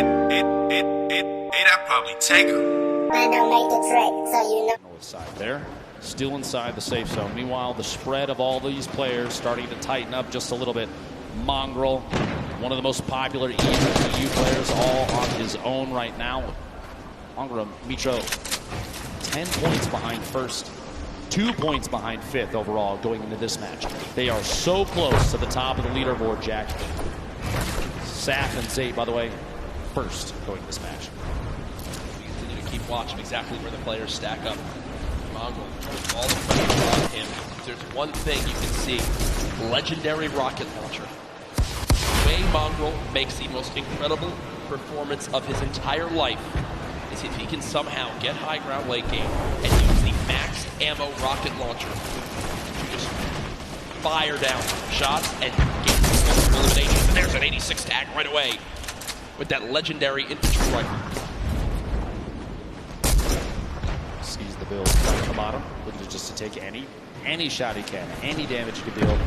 I'd probably take him. I don't make the trick, so you know. North side there, still inside the safe zone. Meanwhile, the spread of all these players starting to tighten up just a little bit. Mongrel, one of the most popular EU players, all on his own right now. Mongrel, Mitro, 10 points behind first, 2 points behind fifth overall going into this match. They are so close to the top of the leaderboard, Jack. Saf and Zay, by the way, first going this match. We continue to keep watching exactly where the players stack up. Mongrel, all the pressure on him. There's one thing you can see: legendary rocket launcher. The way Mongrel makes the most incredible performance of his entire life is if he can somehow get high ground late game and use the max ammo rocket launcher to just fire down shots and get eliminations. And there's an 86 tag right away with that legendary infantry rifle. Sees the build down the bottom, looking just to take any shot he can, any damage he can deal.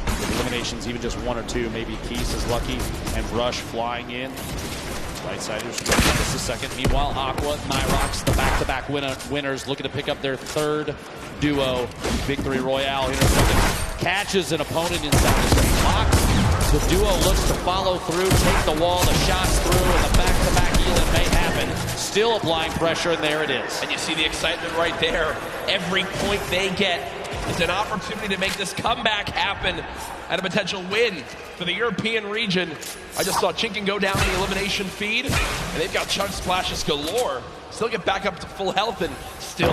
With eliminations, even just one or two, maybe Keys is lucky, and Rush flying in. Right-siders just a second. Meanwhile, Aqua, Nyrox, the back-to-back winners, looking to pick up their third duo victory royale. Intercepted, catches an opponent inside the box. The duo looks to follow through, take the wall, the shots through, and the back-to-back Elin may happen. Still applying pressure, and there it is. And you see the excitement right there. Every point they get is an opportunity to make this comeback happen and a potential win for the European region. I just saw Chinkin go down in the elimination feed, and they've got chunk splashes galore. Still get back up to full health, and still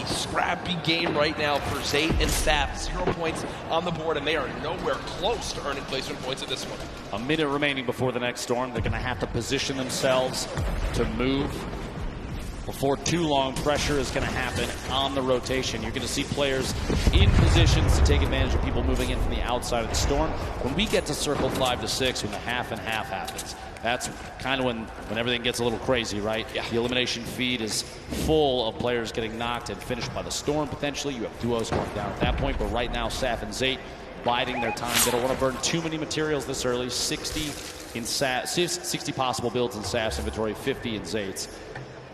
scrappy game right now for Zay and Saf. 0 points on the board, and they are nowhere close to earning placement points at this one. A minute remaining before the next storm. They're going to have to position themselves to move. Before too long, pressure is going to happen on the rotation. You're going to see players in positions to take advantage of people moving in from the outside of the storm. When we get to circle 5 to 6, when the half and half happens, that's kind of when everything gets a little crazy, right? Yeah. The elimination feed is full of players getting knocked and finished by the storm, potentially. You have duos going down at that point, but right now, Saf and Zay biding their time. They don't want to burn too many materials this early. 60 possible builds in Saf's inventory, 50 in Zay's.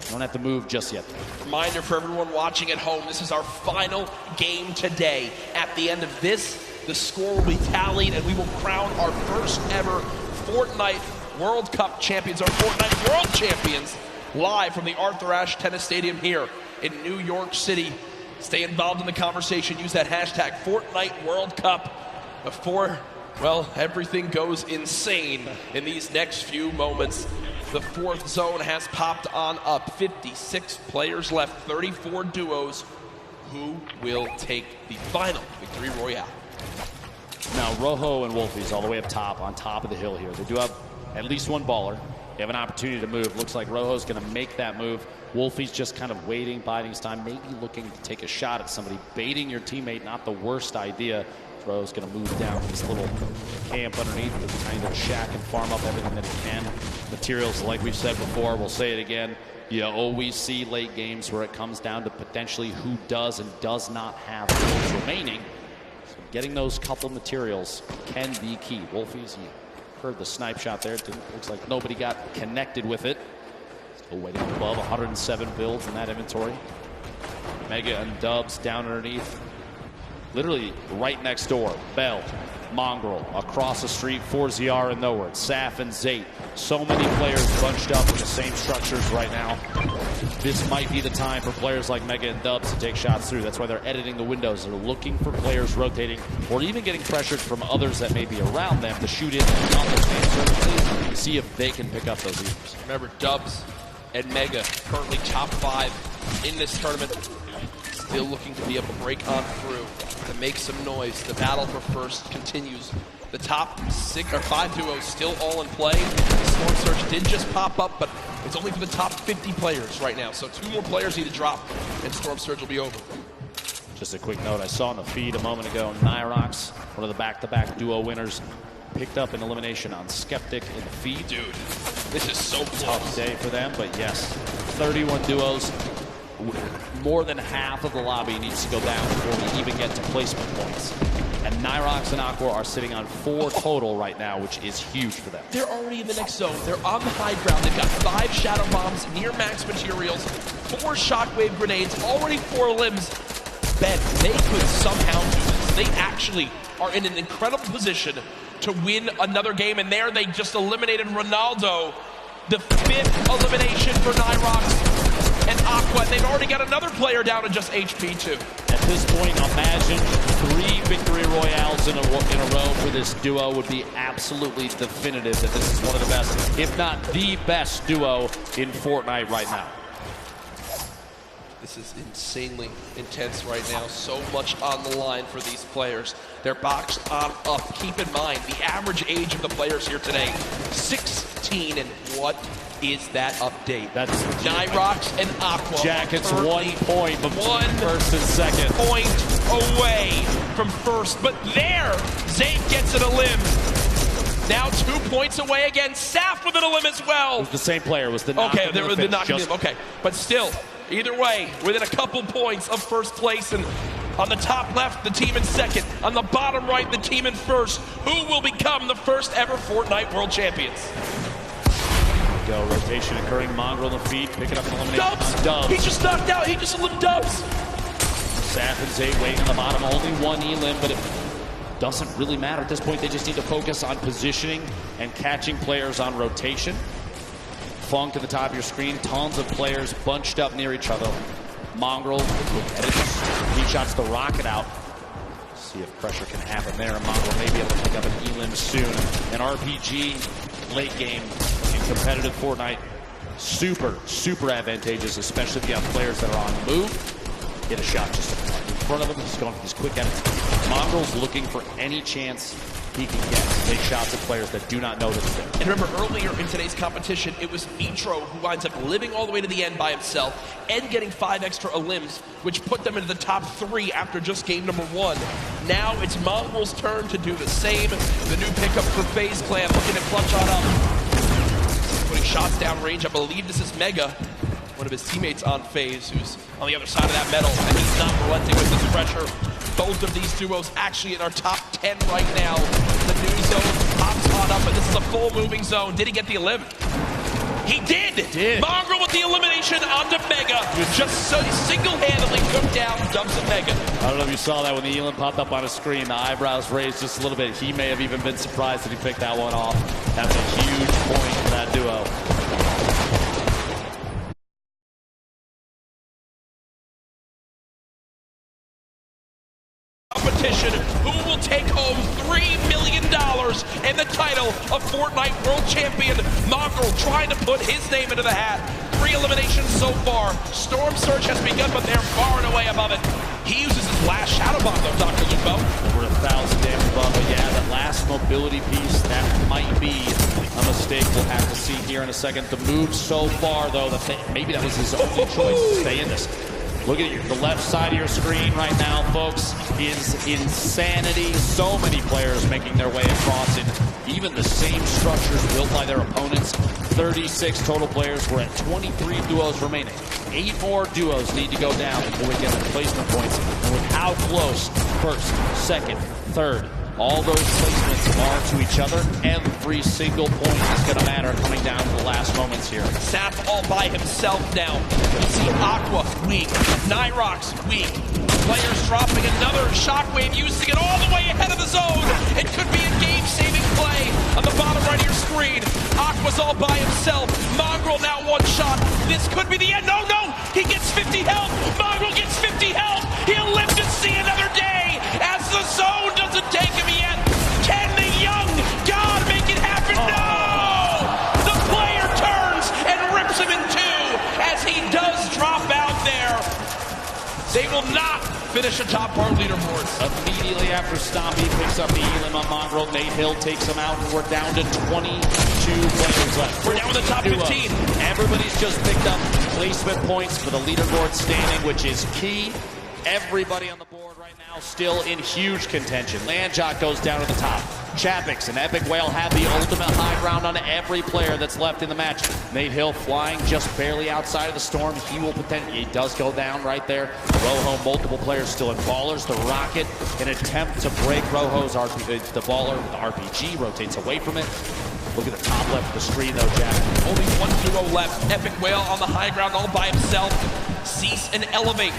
Don't have to move just yet. Reminder for everyone watching at home, this is our final game today. At the end of this, the score will be tallied, and we will crown our first ever Fortnite World Cup champions, our Fortnite World Champions, live from the Arthur Ashe Tennis Stadium here in New York City. Stay involved in the conversation. Use that hashtag Fortnite World Cup before, well, everything goes insane in these next few moments. The fourth zone has popped on up. 56 players left, 34 duos. Who will take the final victory royale? Now, Rojo and Wolfies all the way up top, on top of the hill here. They do have at least one baller. They have an opportunity to move. Looks like Rojo's going to make that move. Wolfie's just kind of waiting, biding his time, maybe looking to take a shot at somebody. Baiting your teammate, not the worst idea. Rojo's going to move down this little camp underneath to kind of shack and farm up everything that he can. Materials, like we've said before, we'll say it again. You always see late games where it comes down to potentially who does and does not have builds remaining. So getting those couple materials can be key. Wolfies, you heard the snipe shot there. Looks like nobody got connected with it. Still waiting above 107 builds in that inventory. Mega and Dubs down underneath. Literally right next door. Bell, Mongrel, across the street, 4ZR and nowhere. Saf and Zay. So many players bunched up in the same structures right now. This might be the time for players like Mega and Dubs to take shots through. That's why they're editing the windows. They're looking for players rotating or even getting pressured from others that may be around them to shoot in on those main surfaces, see if they can pick up those leaders. Remember, Dubs and Mega currently top 5 in this tournament. Still looking to be able to break on through, to make some noise. The battle for first continues. The top 5 duos still all in play. Storm Surge did just pop up, but it's only for the top 50 players right now. So 2 more players need to drop, and Storm Surge will be over. Just a quick note, I saw in the feed a moment ago, Nyrox, one of the back-to-back duo winners, picked up an elimination on Skeptic in the feed. Dude, this is so close. Tough day for them, but yes, 31 duos. More than half of the lobby needs to go down before we even get to placement points. And Nyrox and Aqua are sitting on 4 total right now, which is huge for them. They're already in the next zone. They're on the high ground. They've got 5 shadow bombs, near max materials, 4 shockwave grenades, already 4 limbs. Ben, they could somehow do this. They actually are in an incredible position to win another game, and there they just eliminated Ronaldo. The 5th elimination for Nyrox and Aqua. They've already got another player down to just HP too. At this point, imagine 3 victory royales in a row for this duo would be absolutely definitive that this is one of the best, if not the best duo in Fortnite right now. This is insanely intense right now. So much on the line for these players. They're boxed on up. Keep in mind, the average age of the players here today, 16. And what is that update? That's Nyrox and Aqua. Jackets 1 point between first and second. Point away from first. But there, Zabe gets it a limb. Now 2 points away again. Saf with it a limb as well. It was the same player. It was the knock. Okay, there was the knock. Okay, but still. Either way, within a couple points of first place, and on the top left, the team in second. On the bottom right, the team in first. Who will become the first ever Fortnite World Champions? Go, rotation occurring. Mongrel on the feet, picking up an elimination. Dubs! He just knocked out. He just eliminated Dubs. Saf and Zay waiting on the bottom. Only 1 elim, but it doesn't really matter at this point. They just need to focus on positioning and catching players on rotation. Funk at the top of your screen, tons of players bunched up near each other. Mongrel, he shots the rocket out. See if pressure can happen there. Mongrel may be able to pick up an elim soon. An RPG late game in competitive Fortnite, super advantageous, especially if you have players that are on the move. Get a shot just in front of him. He's going for these quick edits. Mongrel's looking for any chance he can get to take shots at players that do not know that it's there. And remember, earlier in today's competition, it was Vitro who winds up living all the way to the end by himself and getting 5 extra elims, which put them into the top 3 after just game number 1. Now it's Mongrel's turn to do the same. The new pickup for FaZe Clan looking to clutch on up. Putting shots down range. I believe this is Mega, one of his teammates on FaZe, who's on the other side of that metal, and he's not relenting with this pressure. Both of these duos actually in our top 10 right now. The new zone pops on up, and this is a full moving zone. Did he get the elim? He did! Mongrel with the elimination onto Mega. Just so single-handedly took down Dubs and Mega. I don't know if you saw that when the elim popped up on his screen. The eyebrows raised just a little bit. He may have even been surprised that he picked that one off. That's a huge point for that duo. Competition. Who will take home $3 million and the title of Fortnite World Champion? Mongrel trying to put his name into the hat. 3 eliminations so far. Storm Surge has begun, but they're far and away above it. He uses his last Shadow Bomb, though, Dr. Lupo. Over 1,000 damage above, but yeah, that last mobility piece, that might be a mistake we'll have to see here in a second. The move so far, though, maybe that was his only choice to stay in this. Look at the left side of your screen right now, folks, is insanity. So many players making their way across it. Even the same structures built by their opponents. 36 total players. We're at 23 duos remaining. 8 more duos need to go down before we get the placement points. And with how close first, second, third, all those placements are to each other, every single point is going to matter coming down to the last moments here. Saf all by himself now. You see Aqua weak, Nyrox weak. Players dropping another shockwave, using it all the way ahead of the zone. It could be a game-saving play on the bottom right of your screen. Aqua's all by himself. Mongrel now 1 shot. This could be the end. No, he gets 50 health. Mongrel gets 50 health. He'll live to see another day as the zone doesn't take him yet. Can the young god make it happen? No! The player turns and rips him in 2 as he does drop out there. They will not finish atop our leaderboards. Immediately after Stompy picks up the elim on Mongrel, Nate Hill takes him out, and we're down to 22 players left. We're down in the top 15. Everybody's just picked up placement points for the leaderboard standing, which is key Everybody on the board right now still in huge contention. Landjock goes down to the top. Chapix and Epic Whale have the ultimate high ground on every player that's left in the match. Nate Hill flying just barely outside of the storm. He does go down right there. Rojo, multiple players still in Ballers. The Rocket, an attempt to break Rojo's RPG. The Baller, the RPG rotates away from it. Look at the top left of the screen though, Jack. Only one duo left. Epic Whale on the high ground all by himself. Cease and Elevate,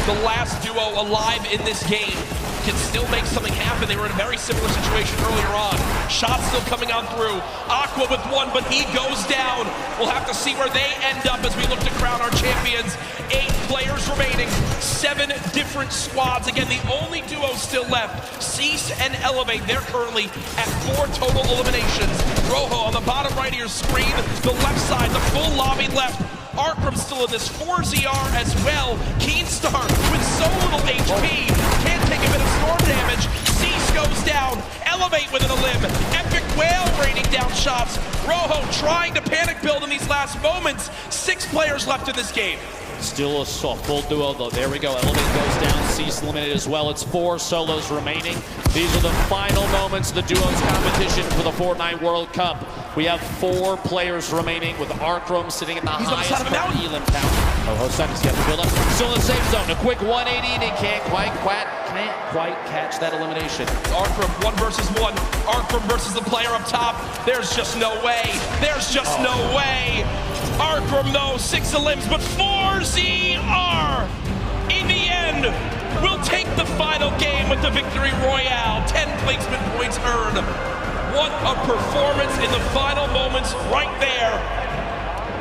the last duo alive in this game, can still make something happen. They were in a very similar situation earlier on. Shots still coming out through. Aqua with one, but he goes down. We'll have to see where they end up as we look to crown our champions. 8 players remaining, 7 different squads. Again, the only duo still left, Cease and Elevate. They're currently at 4 total eliminations. Rojo on the bottom right of your screen, the left side, the full lobby left. Arkram still in this, 4ZR as well. Keenstar with so little HP, can't take a bit of storm damage. Cease goes down, Elevate within a limb. Epic Whale raining down shots. Rojo trying to panic build in these last moments. 6 players left in this game. Still a full duo though. There we go. Elevate goes down. Cease eliminated as well. It's 4 solos remaining. These are the final moments of the duos competition for the Fortnite World Cup. We have 4 players remaining with Arkram sitting in the highest elim count. Oh, Sunny's got the build up. Still in the safe zone. A quick 180 and he can't quite catch that elimination. Arkram 1 versus 1. Arkram versus the player up top. There's just no way. There's just no way. Arkram though, 6 elims, but 4ZR in the end will take the final game with the victory royale. 10 placement points earned. What a performance in the final moments right there.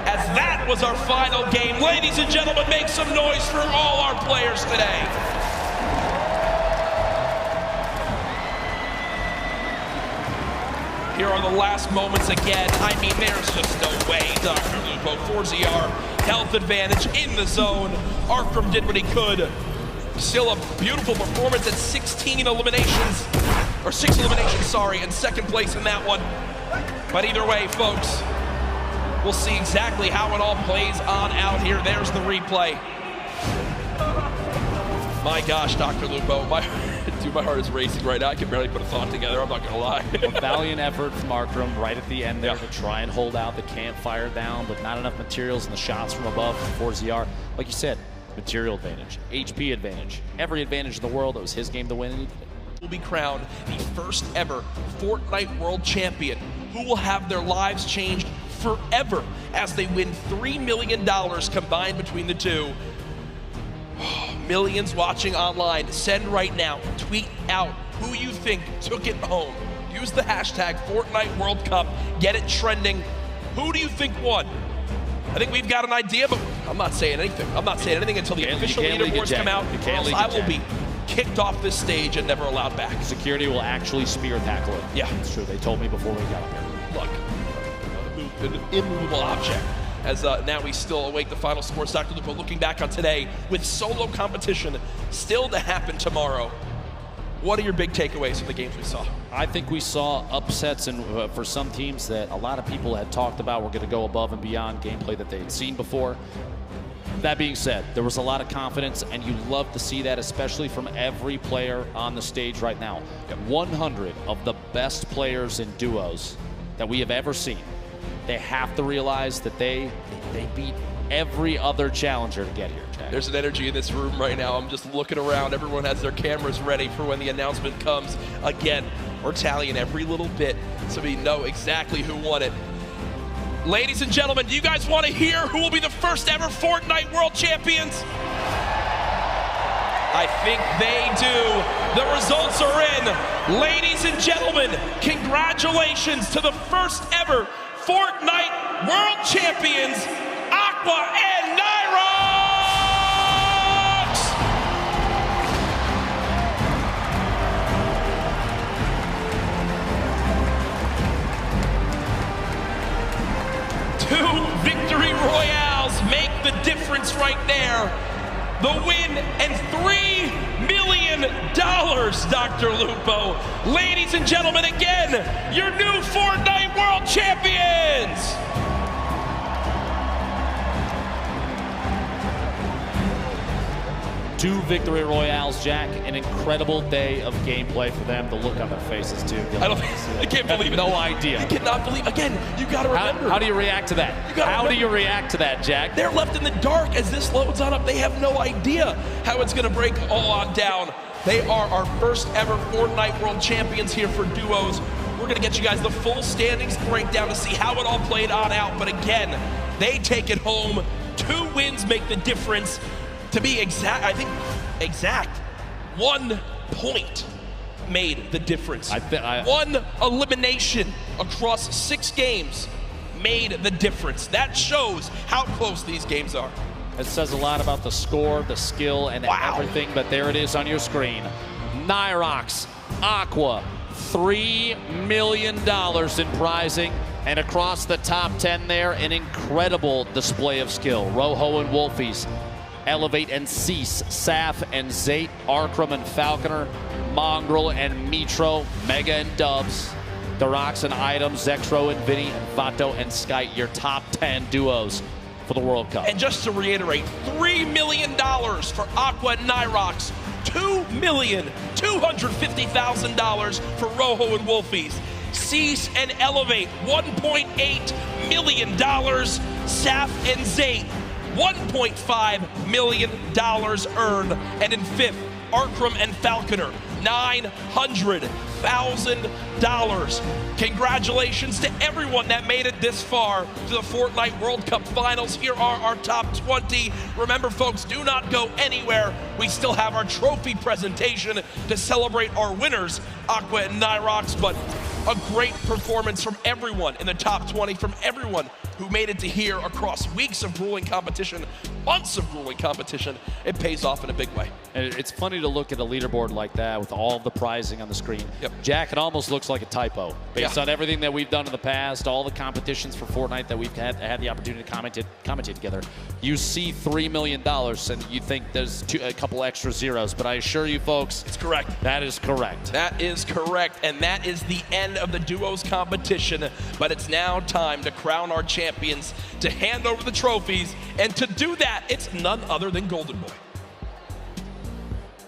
As that was our final game. Ladies and gentlemen, make some noise for all our players today. Here are the last moments again. I mean, there's just no way. Dr. Lupo, 4ZR, health advantage in the zone. Arkram did what he could. Still a beautiful performance at 16 eliminations. Or 6 eliminations, sorry, and 2nd place in that one. But either way, folks, we'll see exactly how it all plays on out here. There's the replay. My gosh, Dr. Lupo, my heart is racing right now. I can barely put a thought together, I'm not gonna lie. A valiant effort from Arkram right at the end there to try and hold out the campfire down, but not enough materials and the shots from above from 4ZR. Like you said, material advantage, HP advantage, every advantage in the world. It was his game to win, and he did it. Will be crowned the first ever Fortnite World Champion, who will have their lives changed forever as they win $3 million combined between the two. Millions watching online. Send right now. Tweet out who you think took it home. Use the hashtag Fortnite World Cup. Get it trending. Who do you think won? I think we've got an idea, but I'm not saying anything. I'm not saying anything until the official leaderboards come out, or else I will be kicked off this stage and never allowed back. Security will actually spear tackle it. Yeah. It's true. They told me before we got up here. Look, an immovable object. As now we still await the final scores. Dr. Lupo looking back on today with solo competition still to happen tomorrow. What are your big takeaways from the games we saw? I think we saw upsets and for some teams that a lot of people had talked about were going to go above and beyond gameplay that they had seen before. That being said, there was a lot of confidence, and you love to see that, especially from every player on the stage right now. 100 of the best players in duos that we have ever seen. They have to realize that they beat every other challenger to get here, Jack. There's an energy in this room right now. I'm just looking around. Everyone has their cameras ready for when the announcement comes. Again, we're tallying every little bit so we know exactly who won it. Ladies and gentlemen, do you guys want to hear who will be the first ever Fortnite World Champions? I think they do. The results are in. Ladies and gentlemen, congratulations to the first ever Fortnite World Champions, Aqua and Nyrox! Two victory royales make the difference right there. The win and $3 million, Dr. Lupo. Ladies and gentlemen, again, your new Fortnite World Champions! Two victory royales, Jack. An incredible day of gameplay for them. The look on their faces, too. I can't believe it. No idea. I cannot believe. Again, you got to remember. How do you react to that? How do you react to that, Jack? They're left in the dark as this loads on up. They have no idea how it's going to break all on down. They are our first ever Fortnite World Champions here for duos. We're going to get you guys the full standings breakdown to see how it all played on out. But again, they take it home. 2 wins make the difference. To be exact, I think exact, 1 point made the difference. One elimination across 6 games made the difference. That shows how close these games are. It says a lot about the score, the skill, and everything, but there it is on your screen. Nyrox, Aqua, $3 million in prizing, and across the top 10 there, an incredible display of skill. Rojo and Wolfies, Elevate and Cease, Saf and Zate, Arkram and Falconer, Mongrel and Mitro, Mega and Dubs, Darox and Items, Zexro and Vinny, and Vato and Skyte, your top 10 duos for the World Cup. And just to reiterate, $3 million for Aqua and Nyrox, $2,250,000 for Rojo and Wolfies. Cease and Elevate, $1.8 million. Saf and Zate, $1.5 million earned. And in 5th, Arkram and Falconer, $900,000. Congratulations to everyone that made it this far to the Fortnite World Cup Finals. Here are our top 20. Remember, folks, do not go anywhere. We still have our trophy presentation to celebrate our winners, Aqua and Nyrox, but a great performance from everyone in the top 20, from everyone who made it to here across weeks of grueling competition, months of grueling competition. It pays off in a big way. And it's funny to look at a leaderboard like that with all of the prizing on the screen. Yep. Jack, it almost looks like a typo. Based on everything that we've done in the past, all the competitions for Fortnite that we've had the opportunity to commentate together, you see $3 million and you think there's a couple extra zeros, but I assure you folks, it's correct. That is correct. That is correct, and that is the end of the duos competition, but it's now time to crown our champions, to hand over the trophies, and to do that, it's none other than Golden Boy.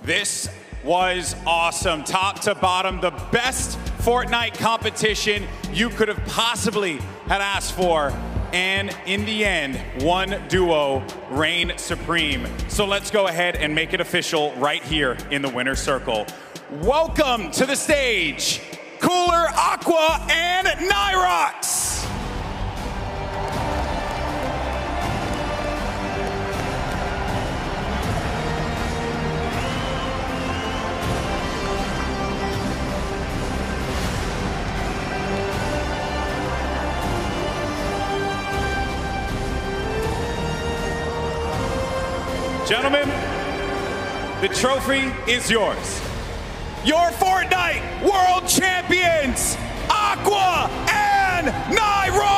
This was awesome, top to bottom, the best Fortnite competition you could have possibly had asked for. And in the end, one duo reigned supreme. So let's go ahead and make it official right here in the winner's circle. Welcome to the stage, Cooler, Aqua, and Nyrox. Gentlemen, the trophy is yours. Your Fortnite World Champions, Aqua and Nyrox!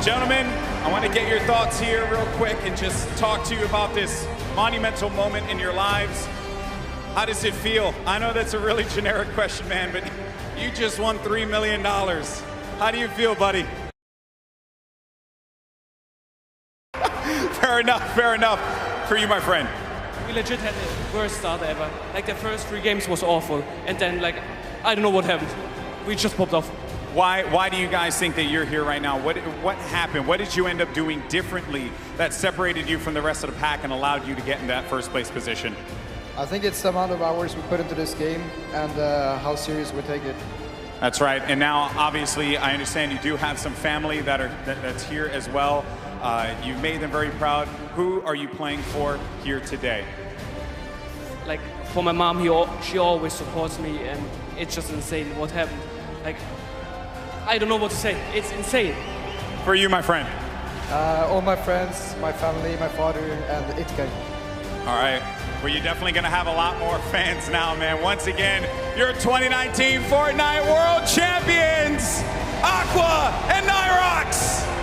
Gentlemen, I want to get your thoughts here real quick and just talk to you about this monumental moment in your lives. How does it feel? I know that's a really generic question, man, but you just won $3 million. How do you feel, buddy? Fair enough, fair enough. For you, my friend. We legit had the worst start ever. Like, the first 3 games was awful, and then, like, I don't know what happened. We just popped off. Why do you guys think that you're here right now? What happened? What did you end up doing differently that separated you from the rest of the pack and allowed you to get in that first place position? I think it's the amount of hours we put into this game and how serious we take it. That's right. And now, obviously, I understand you do have some family that's here as well. You made them very proud. Who are you playing for here today? Like, for my mom, she always supports me, and it's just insane what happened. Like, I don't know what to say. It's insane. For you, my friend. All my friends, my family, my father, and Itke. All right. Well, you're definitely going to have a lot more fans now, man. Once again, your 2019 Fortnite World Champions, Aqua and Nyrox.